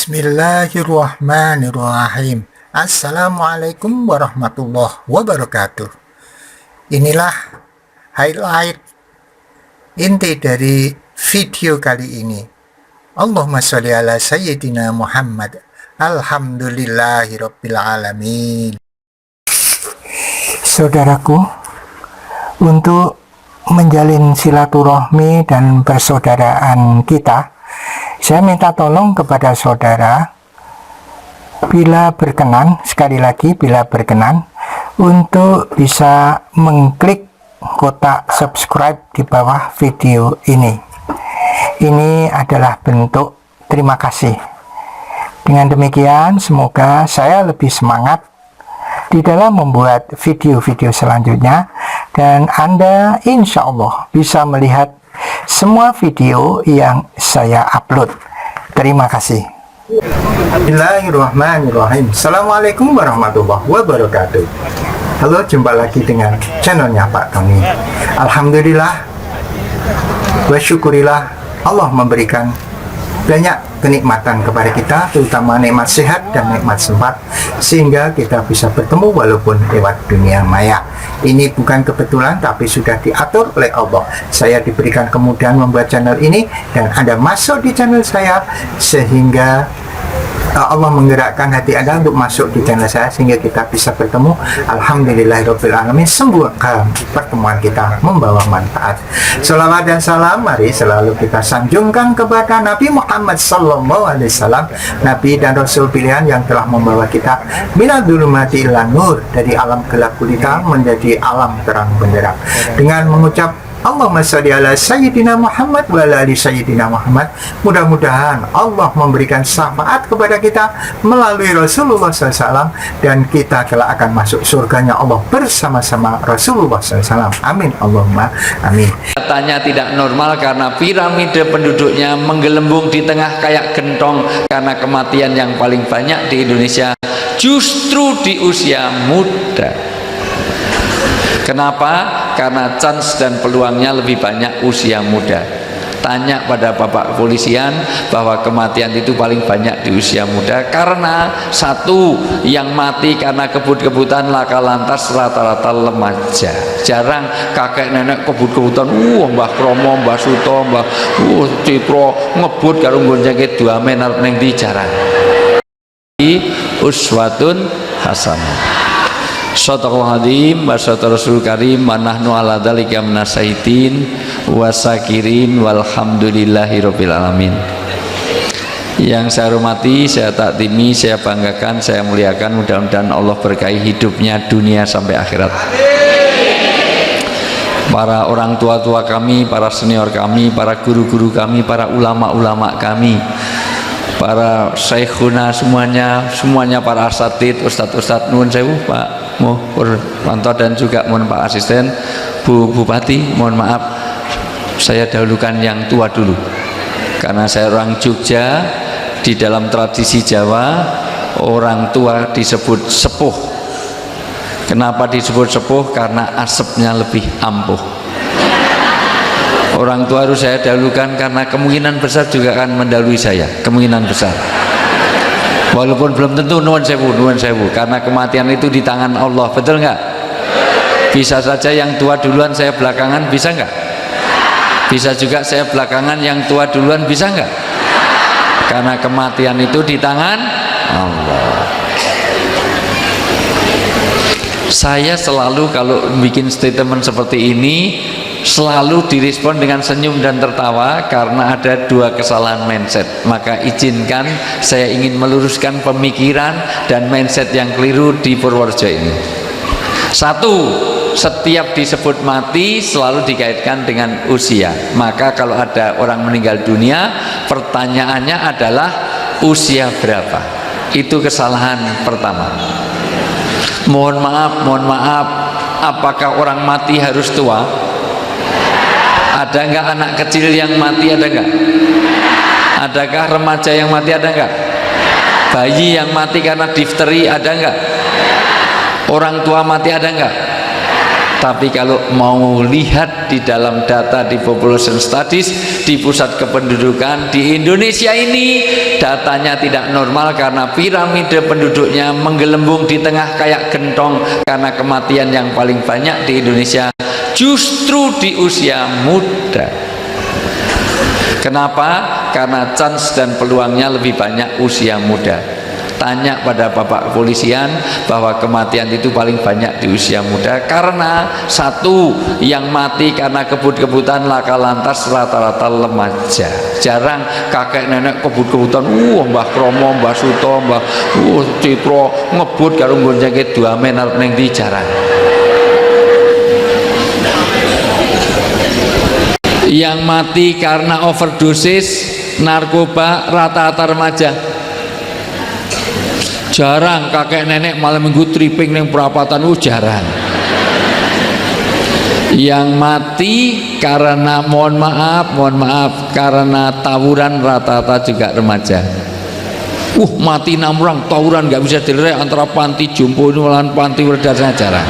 Bismillahirrahmanirrahim. Assalamualaikum warahmatullahi wabarakatuh. Inilah highlight inti dari video kali ini. Allahumma sholli ala sayyidina Muhammad. Alhamdulillahirabbil alamin. Saudaraku, untuk menjalin silaturahmi dan persaudaraan kita, saya minta tolong kepada saudara, bila berkenan, sekali lagi bila berkenan, untuk bisa mengklik kotak subscribe di bawah video ini. Ini adalah bentuk terima kasih. Dengan demikian, semoga saya lebih semangat di dalam membuat video-video selanjutnya, dan Anda insya Allah bisa melihat semua video yang saya upload. Terima kasih. Bismillahirrahmanirrahim. Assalamualaikum warahmatullahi wabarakatuh. Halo, jumpa lagi dengan channelnya Pak Tony. Alhamdulillah wa syukurillah, Allah memberikan banyak kenikmatan kepada kita, terutama nikmat sehat dan nikmat sempat, sehingga kita bisa bertemu walaupun lewat dunia maya. Ini bukan kebetulan, tapi sudah diatur oleh Allah. Saya diberikan kemudahan membuat channel ini, dan Anda masuk di channel saya, sehingga Allah menggerakkan hati Anda untuk masuk di channel saya, sehingga kita bisa bertemu. Alhamdulillahirabbil alamin. Semoga pertemuan kita membawa manfaat. Salawat dan salam mari selalu kita sanjungkan kepada Nabi Muhammad SAW, Nabi dan Rasul pilihan yang telah membawa kita minal dzulumati ilan nur, dari alam gelap gulita menjadi alam terang benderang. Dengan mengucap Allahumma sholli ala sayyidina Muhammad wa ala ali sayyidina Muhammad, mudah-mudahan Allah memberikan syafaat kepada kita melalui Rasulullah SAW, dan kita kelak akan masuk surganya Allah bersama-sama Rasulullah SAW. Amin Allahumma amin. Katanya tidak normal karena piramida penduduknya menggelembung di tengah kayak gentong, karena kematian yang paling banyak di Indonesia justru di usia muda. Kenapa? Karena chance dan peluangnya lebih banyak usia muda. Tanya pada Bapak kepolisian bahwa kematian itu paling banyak di usia muda, karena satu, yang mati karena kebut-kebutan laka lantas rata-rata remaja. Jarang kakek nenek kebut-kebutan, Mbah Kromo, Mbah Suto, Mbah Cipro ngebut karo nggon jangkit 2 menar neng di jarang. Uswatun hasanah. Shadaqallahul adzim wa shadaqa rasul karim wa nahnu ala dzalika minasyahitin wasakirin walhamdulillahirabbil alamin. Yang saya hormati, saya taktimi, saya banggakan, saya muliakan, mudah-mudahan Allah berkahi hidupnya dunia sampai akhirat. Para orang tua-tua kami, para senior kami, para guru-guru kami, para ulama-ulama kami, para syekhuna semuanya para asatid, ustadz-ustadz, nuwun sewu Pak Purwanto, dan juga mohon Pak Asisten, Bu Bupati, mohon maaf saya dahulukan yang tua dulu karena saya orang Jogja. Di dalam tradisi Jawa, orang tua disebut sepuh. Kenapa disebut sepuh? Karena asapnya lebih ampuh. Orang tua harus saya dahulukan karena kemungkinan besar juga akan mendahului saya, kemungkinan besar. Walaupun belum tentu, nuwun sewu, karena kematian itu di tangan Allah, betul nggak? Bisa saja yang tua duluan, saya belakangan, bisa nggak? Bisa juga saya belakangan, yang tua duluan, bisa nggak? Karena kematian itu di tangan Allah. Saya selalu kalau bikin statement seperti ini selalu direspon dengan senyum dan tertawa, karena ada 2 kesalahan mindset. Maka izinkan saya ingin meluruskan pemikiran dan mindset yang keliru di Purworejo ini. 1, setiap disebut mati selalu dikaitkan dengan usia. Maka kalau ada orang meninggal dunia, pertanyaannya adalah usia berapa? Itu kesalahan pertama. Mohon maaf, apakah orang mati harus tua? Ada nggak anak kecil yang mati? Ada nggak? Adakah remaja yang mati? Ada nggak? Bayi yang mati karena difteri? Ada nggak? Orang tua mati? Ada nggak? Tapi kalau mau lihat di dalam data di population studies, di pusat kependudukan di Indonesia ini, datanya tidak normal karena piramide penduduknya menggelembung di tengah kayak gentong, karena kematian yang paling banyak di Indonesia justru di usia muda. Kenapa? Karena chance dan peluangnya lebih banyak usia muda. Tanya pada Bapak kepolisian bahwa kematian itu paling banyak di usia muda, karena satu, yang mati karena kebut-kebutan laka lantas rata-rata remaja. Jarang kakek nenek kebut-kebutan, Mbah Kromo, Mbah Suto, Mbah Citro ngebut karo nggon jangkit 2 men arep ning ndi, jarang. Yang mati karena overdosis narkoba rata-rata remaja. Jarang kakek nenek malam minggu tripping neng perapatan, jarang. Yang mati karena mohon maaf karena tawuran rata-rata juga remaja. Mati 6 orang tawuran nggak bisa direk antara panti jompo dan panti Werdarnya, jarang.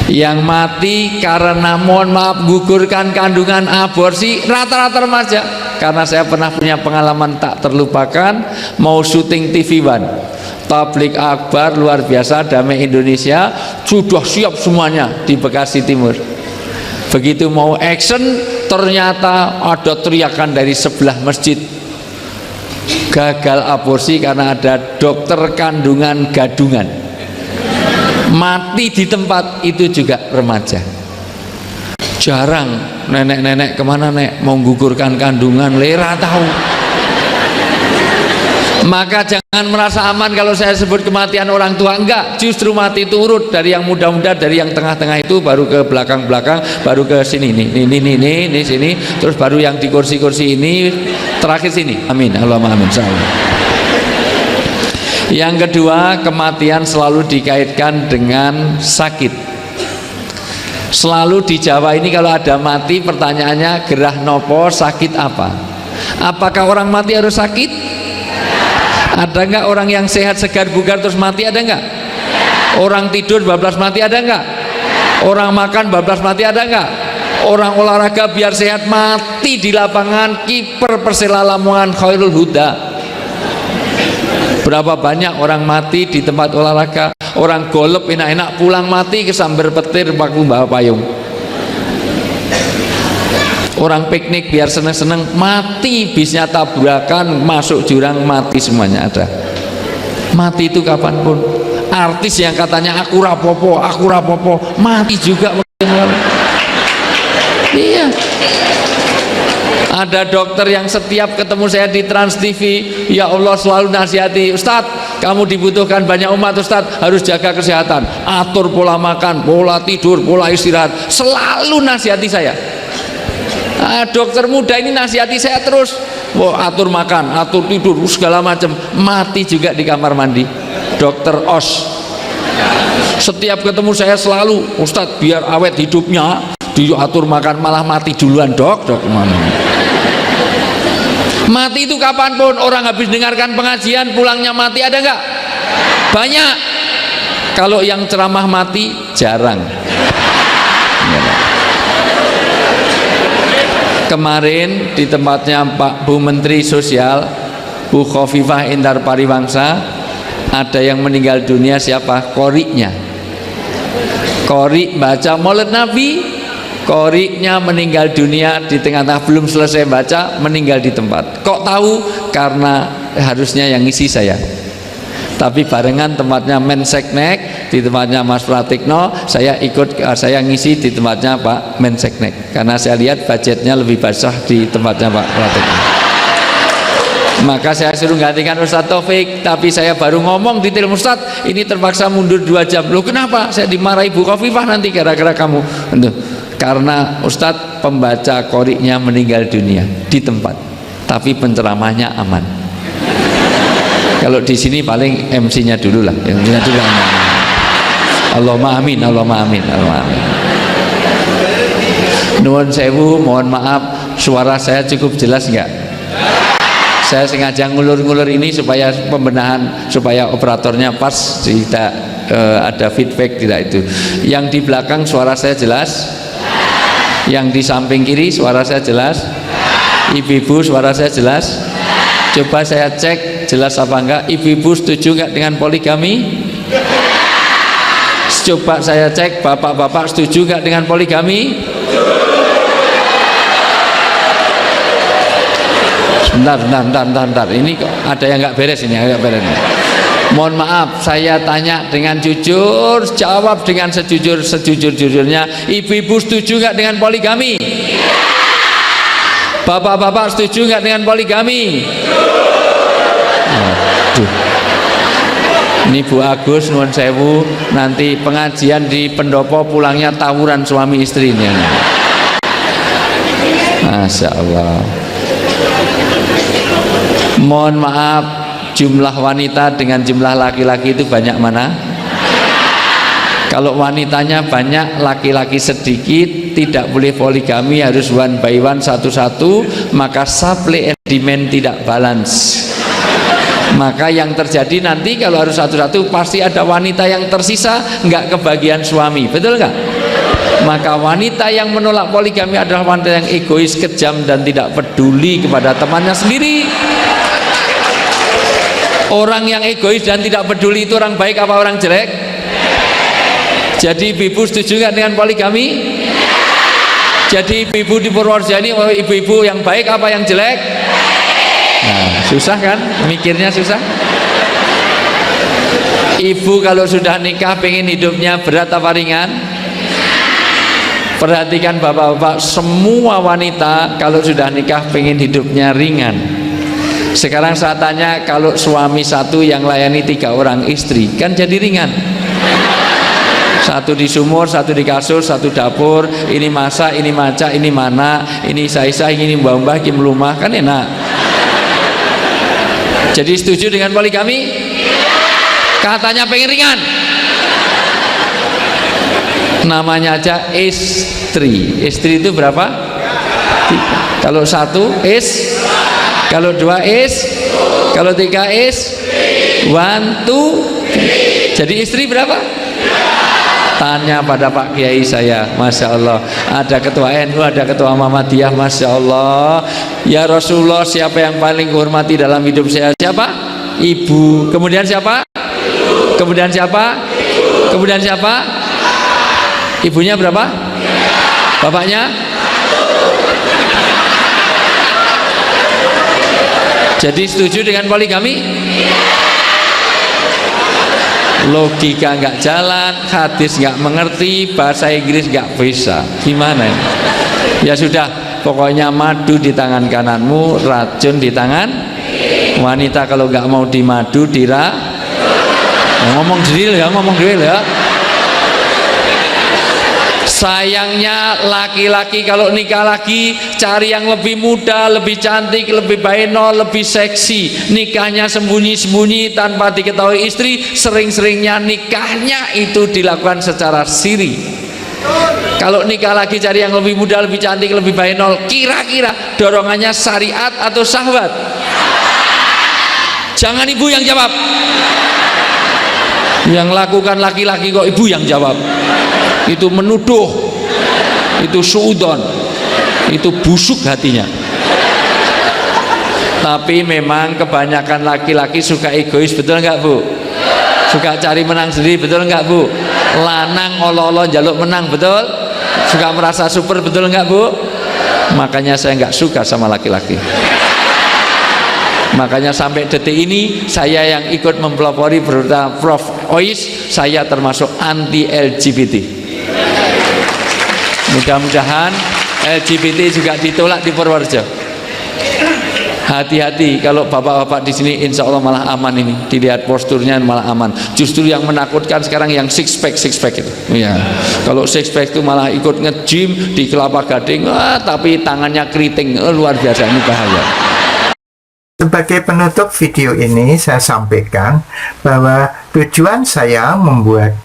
Yang mati karena mohon maaf gugurkan kandungan aborsi rata-rata remaja. Karena saya pernah punya pengalaman tak terlupakan, mau syuting TV One, tablik akbar luar biasa damai Indonesia, sudah siap semuanya di Bekasi Timur. Begitu mau action, ternyata ada teriakan dari sebelah masjid, gagal aborsi karena ada dokter kandungan gadungan. Mati di tempat itu juga remaja. Jarang nenek-nenek kemana nek mau gugurkan kandungan, lera tahu. Maka jangan merasa aman kalau saya sebut kematian orang tua, enggak, justru mati itu urut dari yang muda-muda, dari yang tengah-tengah itu baru ke belakang-belakang, baru ke sini ini sini, terus baru yang di kursi-kursi ini, terakhir sini. Amin, Allahumma amin. Yang kedua, kematian selalu dikaitkan dengan sakit. Selalu di Jawa ini kalau ada mati, pertanyaannya gerah nopo, sakit apa? Apakah orang mati harus sakit? Ada enggak orang yang sehat segar bugar terus mati, ada enggak? Orang tidur bablas mati, ada enggak? Orang makan bablas mati, ada enggak? Orang olahraga biar sehat mati di lapangan, kiper Persela Lamongan Khairul Huda. Berapa banyak orang mati di tempat olahraga, orang golep enak-enak pulang mati kesambar petir pakai bawa payung. Orang piknik biar seneng-seneng mati, bisnya tabrakan masuk jurang mati, semuanya ada. Mati itu kapanpun. Artis yang katanya aku rapopo mati juga. Iya. Ada dokter yang setiap ketemu saya di Trans TV, ya Allah selalu nasihati, Ustadz kamu dibutuhkan banyak umat, Ustadz harus jaga kesehatan, atur pola makan, pola tidur, pola istirahat, selalu nasihati saya. Dokter muda ini nasihati saya terus, atur makan, atur tidur, segala macam. Mati juga di kamar mandi. Dokter Os setiap ketemu saya selalu, Ustadz biar awet hidupnya diatur makan, malah mati duluan dok mana. Mati itu kapanpun. Orang habis dengarkan pengajian pulangnya mati, ada enggak? Banyak. Kalau yang ceramah mati jarang. Kemarin di tempatnya Pak Bu Menteri Sosial, Bu Khofifah Indar Pariwangsa, ada yang meninggal dunia. Siapa? Koriknya. Korik baca Maulid Nabi, koriknya meninggal dunia di tengah-tengah, belum selesai baca meninggal di tempat. Kok tahu? Karena harusnya yang ngisi saya, tapi barengan tempatnya Menseknek, di tempatnya Mas Pratikno, saya ikut, saya ngisi di tempatnya Pak Menseknek, karena saya lihat budgetnya lebih basah di tempatnya Pak Pratikno. Maka saya suruh gantikan Ustadz Taufik, tapi saya baru ngomong di telepon, Ustadz ini terpaksa mundur 2 jam. Loh kenapa? Saya dimarahi Bu Khofifah nanti gara-gara kamu. Karena Ustadz pembaca koriknya meninggal dunia di tempat, tapi penceramahnya aman. Kalau di sini paling MC-nya dulu lah, MC-nya dulu. Allahumma amin, Allahumma amin, Allahumma amin. Nuwun sewu, mohon maaf, suara saya cukup jelas enggak? Saya sengaja ngulur-ngulur ini supaya pembenahan, supaya operatornya pas, tidak ada feedback tidak itu. Yang di belakang suara saya jelas? Yang di samping kiri suara saya jelas? Ibu-ibu suara saya jelas? Coba saya cek jelas apa enggak. Ibu-ibu setuju enggak dengan poligami? Coba saya cek bapak-bapak setuju enggak dengan poligami? Bentar. Ini kok ada yang nggak beres ini, agak beres. Mohon maaf, saya tanya dengan jujur, jawab dengan sejujurnya. Ibu-ibu setuju nggak dengan poligami? Bapak-bapak setuju nggak dengan poligami? Aduh. Ini Bu Agus nuwun sewu, nanti pengajian di pendopo pulangnya tawuran suami istrinya. Masya Allah. Mohon maaf, jumlah wanita dengan jumlah laki-laki itu banyak mana? Kalau wanitanya banyak, laki-laki sedikit, tidak boleh poligami, harus one by one, satu-satu, maka supply and demand tidak balance. Maka yang terjadi nanti kalau harus satu-satu, pasti ada wanita yang tersisa nggak kebagian suami, betul nggak? Maka wanita yang menolak poligami adalah wanita yang egois, kejam, dan tidak peduli kepada temannya sendiri. Orang yang egois dan tidak peduli itu orang baik apa orang jelek? Jadi ibu setuju nggak dengan poligami? Jadi ibu di Purworejo ini ibu-ibu yang baik apa yang jelek? Nah, susah kan? Mikirnya susah. Ibu kalau sudah nikah pengen hidupnya berat apa ringan? Perhatikan bapak-bapak, semua wanita kalau sudah nikah pengen hidupnya ringan. Sekarang saya tanya, kalau suami satu yang layani 3 orang istri, kan jadi ringan. Satu di sumur, satu di kasur, satu dapur, ini masak, ini maca, ini mana, ini isa-isa, ini mbah-mbah, ini melumah, kan enak. Jadi setuju dengan poligami? Katanya pengen ringan. Namanya aja istri. Istri itu berapa? 3. Kalau 1 kalau 2 kalau 3 1, 2, 3. Jadi istri berapa? Tanya pada Pak Kiai saya, Masya Allah. Ada ketua NU, ada ketua Muhammadiyah, Masya Allah. Ya Rasulullah, siapa yang paling hormati dalam hidup saya? Siapa? Ibu. Kemudian siapa? Kemudian siapa? Kemudian siapa? Ibunya berapa? Bapaknya? Jadi setuju dengan poligami? Logika nggak jalan, hadis nggak mengerti, bahasa Inggris nggak bisa. Gimana ini? Ya sudah, pokoknya madu di tangan kananmu, racun di tangan wanita. Kalau nggak mau dimadu, ngomong drill ya, ngomong drill ya. Sayangnya laki-laki kalau nikah lagi cari yang lebih muda, lebih cantik, lebih baino, lebih seksi. Nikahnya sembunyi-sembunyi tanpa diketahui istri. Sering-seringnya nikahnya itu dilakukan secara siri. Kalau nikah lagi cari yang lebih muda, lebih cantik, lebih baino, kira-kira dorongannya syariat atau syahwat? Jangan ibu yang jawab. Yang lakukan laki-laki kok ibu yang jawab. Itu menuduh, itu suudon, itu busuk hatinya. Tapi memang kebanyakan laki-laki suka egois, betul nggak Bu? Suka cari menang sendiri, betul nggak Bu? Lanang olo-olo jaluk menang, betul? Suka merasa super, betul nggak Bu? Makanya saya nggak suka sama laki-laki. Makanya sampai detik ini saya yang ikut mempelopori berita Prof Ois, saya termasuk anti LGBT. Mudah-mudahan LGBT juga ditolak di Purworejo. Hati-hati kalau bapak-bapak di sini, insya Allah malah aman ini. Dilihat posturnya malah aman. Justru yang menakutkan sekarang yang six pack itu. Ya. Kalau six pack itu malah ikut nge-gym di Kelapa Gading, tapi tangannya keriting, luar biasa, ini bahaya. Sebagai penutup video ini saya sampaikan bahwa tujuan saya membuat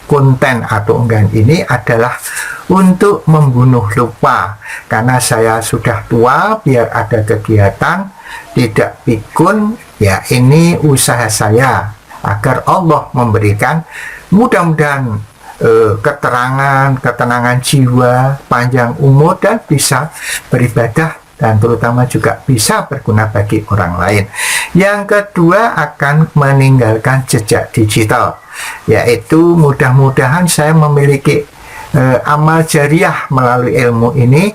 konten atau unggahan ini adalah untuk membunuh lupa, karena saya sudah tua, biar ada kegiatan, tidak pikun, ya ini usaha saya agar Allah memberikan mudah-mudahan ketenangan jiwa, panjang umur, dan bisa beribadah, dan terutama juga bisa berguna bagi orang lain. Yang kedua, akan meninggalkan jejak digital, yaitu mudah-mudahan saya memiliki amal jariah melalui ilmu ini,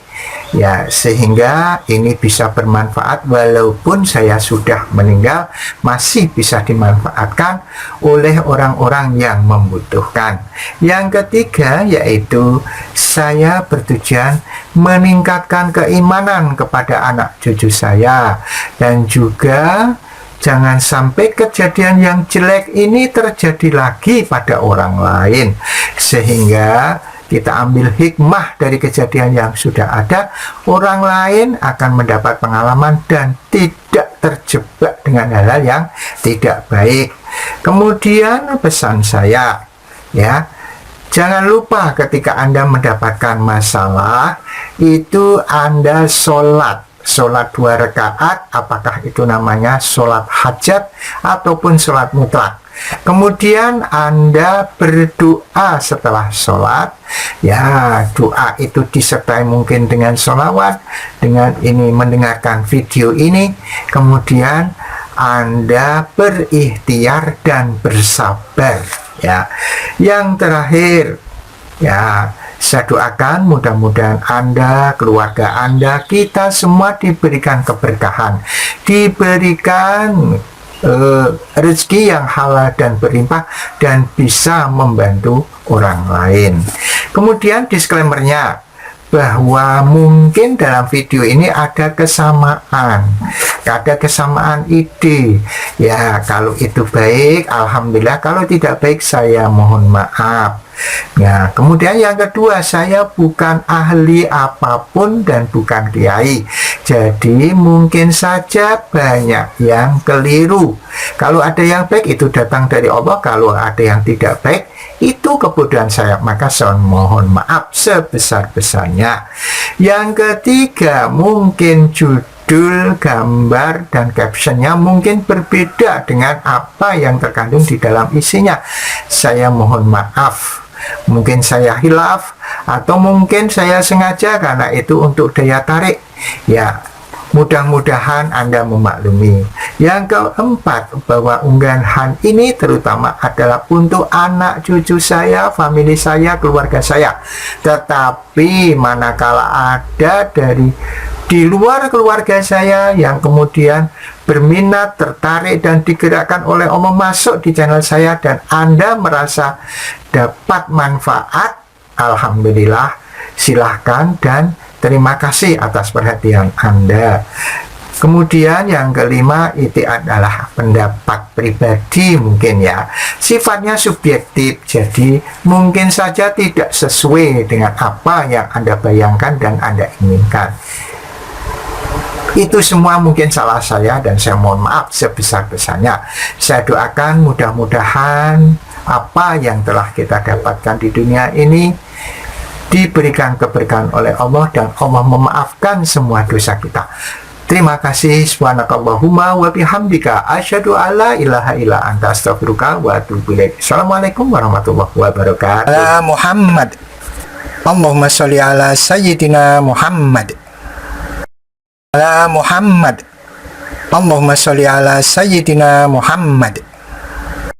ya, sehingga ini bisa bermanfaat walaupun saya sudah meninggal, masih bisa dimanfaatkan oleh orang-orang yang membutuhkan. Yang ketiga, yaitu saya bertujuan meningkatkan keimanan kepada anak cucu saya, dan juga jangan sampai kejadian yang jelek ini terjadi lagi pada orang lain, sehingga kita ambil hikmah dari kejadian yang sudah ada, orang lain akan mendapat pengalaman dan tidak terjebak dengan hal-hal yang tidak baik. Kemudian pesan saya, ya, jangan lupa ketika Anda mendapatkan masalah, itu Anda sholat 2 rakaat, apakah itu namanya sholat hajat ataupun sholat mutlak. Kemudian Anda berdoa setelah sholat, ya, doa itu disertai mungkin dengan sholawat, dengan ini mendengarkan video ini, kemudian Anda berikhtiar dan bersabar, ya. Yang terakhir, ya, saya doakan mudah-mudahan Anda, keluarga Anda, kita semua diberikan keberkahan, diberikan rezeki yang halal dan berlimpah, dan bisa membantu orang lain. Kemudian disclaimer-nya, bahwa mungkin dalam video ini ada kesamaan ide. Ya, kalau itu baik, alhamdulillah. Kalau tidak baik, saya mohon maaf. Ya, kemudian yang kedua, saya bukan ahli apapun dan bukan kiai. Jadi mungkin saja banyak yang keliru. Kalau ada yang baik, itu datang dari Allah. Kalau ada yang tidak baik, itu kebodohan saya, maka saya mohon maaf sebesar-besarnya. Yang ketiga, mungkin judul, gambar, dan captionnya mungkin berbeda dengan apa yang terkandung di dalam isinya. Saya mohon maaf, mungkin saya hilaf, atau mungkin saya sengaja karena itu untuk daya tarik, ya. Mudah-mudahan Anda memaklumi. Yang keempat, bahwa unggahan ini terutama adalah untuk anak cucu saya, famili saya, keluarga saya. Tetapi manakala ada dari di luar keluarga saya yang kemudian berminat, tertarik, dan digerakkan oleh Allah masuk di channel saya, dan Anda merasa dapat manfaat, alhamdulillah, silahkan, dan terima kasih atas perhatian Anda. Kemudian yang kelima, itu adalah pendapat pribadi mungkin, ya. Sifatnya subjektif, jadi mungkin saja tidak sesuai dengan apa yang Anda bayangkan dan Anda inginkan. Itu semua mungkin salah saya, dan saya mohon maaf sebesar-besarnya. Saya doakan mudah-mudahan apa yang telah kita dapatkan di dunia ini diberikan keberkahan oleh Allah, dan Allah memaafkan semua dosa kita. Terima kasih. Subhanakallahumma wa bihamdika asyhadu alla ilaha illa anta astaghfiruka wa atubu ilaik. Assalamualaikum warahmatullahi wabarakatuh. Ala Muhammad. Allahumma sholli ala sayyidina Muhammad. Ala Muhammad. Allahumma sholli ala sayyidina Muhammad.